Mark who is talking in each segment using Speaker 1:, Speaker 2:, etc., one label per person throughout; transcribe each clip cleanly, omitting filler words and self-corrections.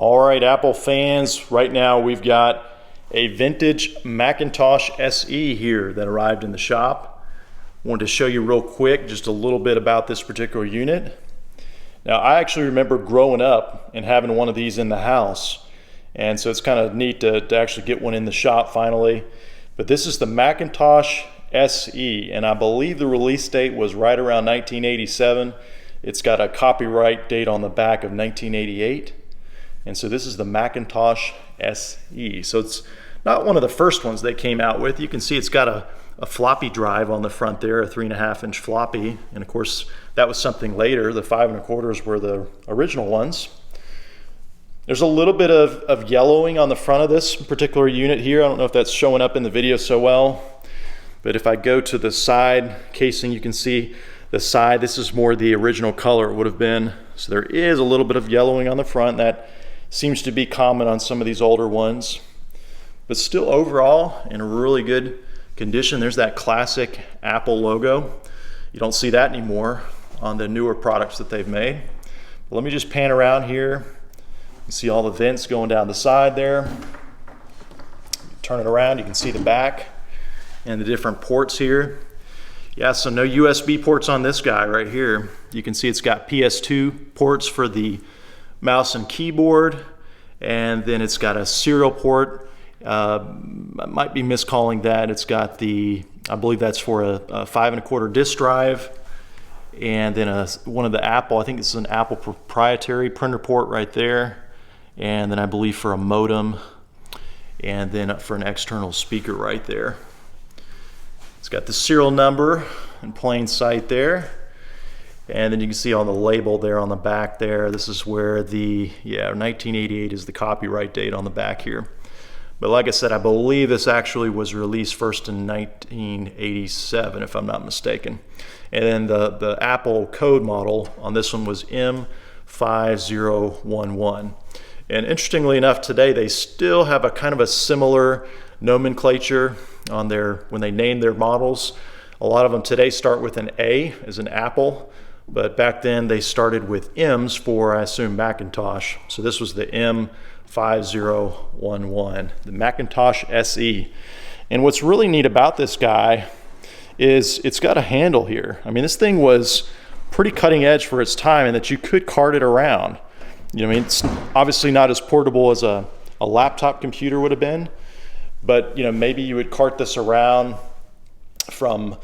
Speaker 1: All right, Apple fans, right now we've got a vintage Macintosh SE here that arrived in the shop. Wanted to show you real quick just a little bit about this particular unit. Now, I actually remember growing up and having one of these in the house, and so it's kind of neat to actually get one in the shop finally. But this is the Macintosh SE, and I believe the release date was right around 1987. It's got a copyright date on the back of 1988. And so this is the Macintosh SE. So it's not one of the first ones they came out with. You can see it's got a floppy drive on the front there, a 3.5-inch floppy. And of course, that was something later. The 5.25s were the original ones. There's a little bit of yellowing on the front of this particular unit here. I don't know if that's showing up in the video so well. But if I go to the side casing, you can see the side. This is more the original color it would have been. So there is a little bit of yellowing on the front. That seems to be common on some of these older ones, but still overall in really good condition. There's that classic Apple logo. You don't see that anymore on the newer products that they've made. But let me just pan around here. You see all the vents going down the side there. Turn it around, you can see the back and the different ports here. Yeah, so no USB ports on this guy right here. You can see it's got Ps2 ports for the mouse and keyboard, and then it's got a serial port. I might be miscalling that. It's got the, I believe that's for a 5.25 disk drive, and then one of the Apple, I think this is an Apple proprietary printer port right there, and then I believe for a modem, and then for an external speaker right there. It's got the serial number in plain sight there. And then you can see on the label there on the back there, this is where the, 1988 is the copyright date on the back here. But like I said, I believe this actually was released first in 1987, if I'm not mistaken. And then the Apple code model on this one was M5011. And interestingly enough, today they still have a kind of a similar nomenclature on their, when they name their models. A lot of them today start with an A as an Apple, but back then they started with M's for, I assume, Macintosh. So this was the M5011, the Macintosh SE. And what's really neat about this guy is it's got a handle here. I mean, this thing was pretty cutting edge for its time in that you could cart it around. You know what I mean? It's obviously not as portable as a laptop computer would have been, but you know, maybe you would cart this around from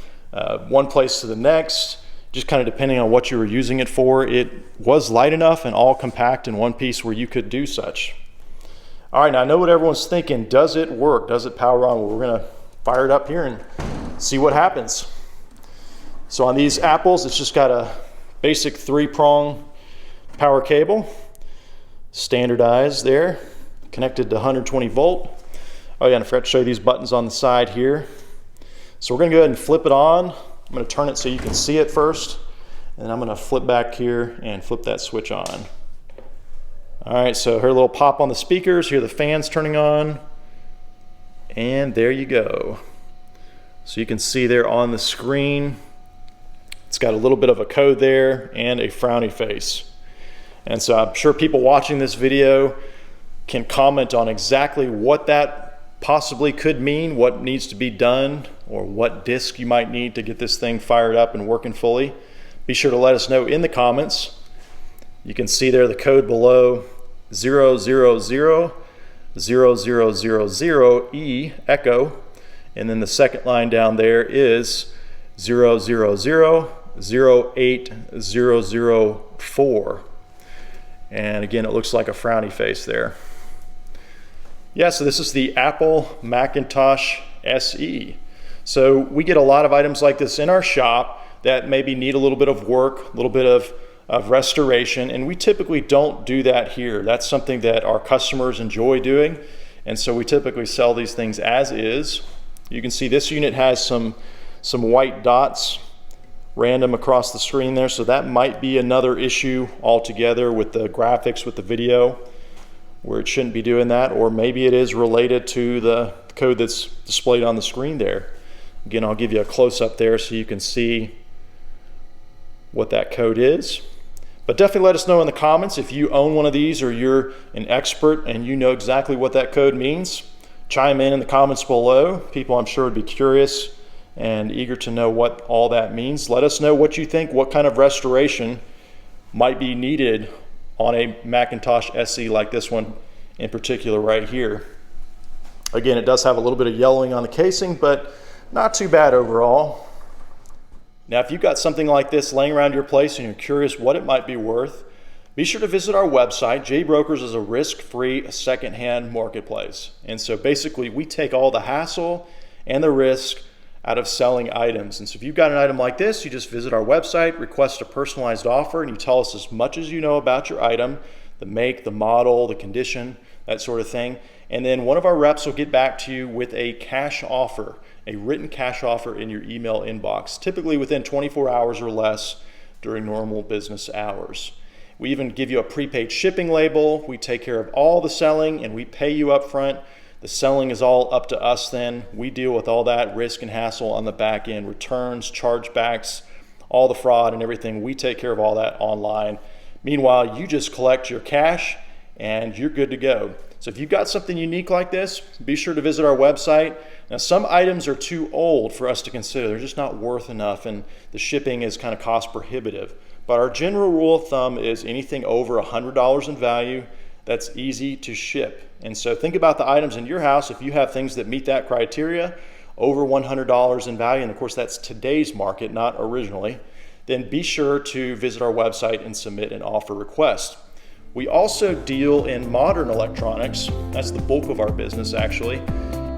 Speaker 1: one place to the next, just kind of depending on what you were using it for. It was light enough and all compact in one piece where you could do such. All right, now I know what everyone's thinking. Does it work? Does it power on? Well, we're gonna fire it up here and see what happens. So on these Apples, it's just got a basic 3-prong power cable, standardized there, connected to 120 volt. Oh yeah, and I forgot to show you these buttons on the side here. So we're gonna go ahead and flip it on. I'm gonna turn it so you can see it first, and then I'm gonna flip back here and flip that switch on. All right, so hear a little pop on the speakers, hear the fans turning on, and there you go. So you can see there on the screen, it's got a little bit of a code there and a frowny face. And so I'm sure people watching this video can comment on exactly what that possibly could mean, what needs to be done, or what disk you might need to get this thing fired up and working fully. Be sure to let us know in the comments. You can see there the code below, 0000000E echo, and then the second line down there is 0000804. And again, it looks like a frowny face there. Yeah, so this is the Apple Macintosh SE. So we get a lot of items like this in our shop that maybe need a little bit of work, a little bit of restoration, and we typically don't do that here. That's something that our customers enjoy doing, and so we typically sell these things as is. You can see this unit has some white dots random across the screen there, so that might be another issue altogether with the graphics, with the video, where it shouldn't be doing that, or maybe it is related to the code that's displayed on the screen there. Again, I'll give you a close-up there so you can see what that code is. But definitely let us know in the comments if you own one of these or you're an expert and you know exactly what that code means. Chime in the comments below. People I'm sure would be curious and eager to know what all that means. Let us know what you think, what kind of restoration might be needed on a Macintosh SE like this one in particular right here. Again, it does have a little bit of yellowing on the casing, but not too bad overall. Now, if you've got something like this laying around your place and you're curious what it might be worth, be sure to visit our website. Jaybrokers is a risk-free secondhand marketplace. And so basically we take all the hassle and the risk out of selling items. And so if you've got an item like this, you just visit our website, request a personalized offer, and you tell us as much as you know about your item, the make, the model, the condition, that sort of thing. And then one of our reps will get back to you with a cash offer, a written cash offer in your email inbox, typically within 24 hours or less during normal business hours. We even give you a prepaid shipping label. We take care of all the selling and we pay you up front. The selling is all up to us then. We deal with all that risk and hassle on the back end, returns, chargebacks, all the fraud and everything. We take care of all that online. Meanwhile, you just collect your cash and you're good to go. So if you've got something unique like this, be sure to visit our website. Now, some items are too old for us to consider. They're just not worth enough, and the shipping is kind of cost prohibitive. But our general rule of thumb is anything over $100 in value, that's easy to ship. And so think about the items in your house. If you have things that meet that criteria, over $100 in value, and of course that's today's market, not originally, then be sure to visit our website and submit an offer request. We also deal in modern electronics. That's the bulk of our business, actually.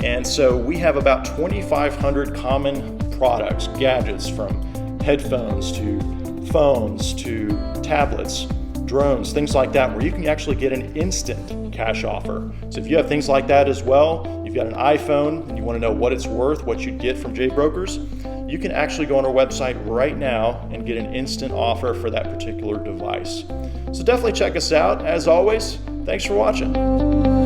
Speaker 1: And so we have about 2,500 common products, gadgets, from headphones to phones to tablets, drones, things like that, where you can actually get an instant cash offer. So if you have things like that as well, you've got an iPhone and you want to know what it's worth, what you'd get from Jaybrokers, you can actually go on our website right now and get an instant offer for that particular device. So definitely check us out. As always, thanks for watching.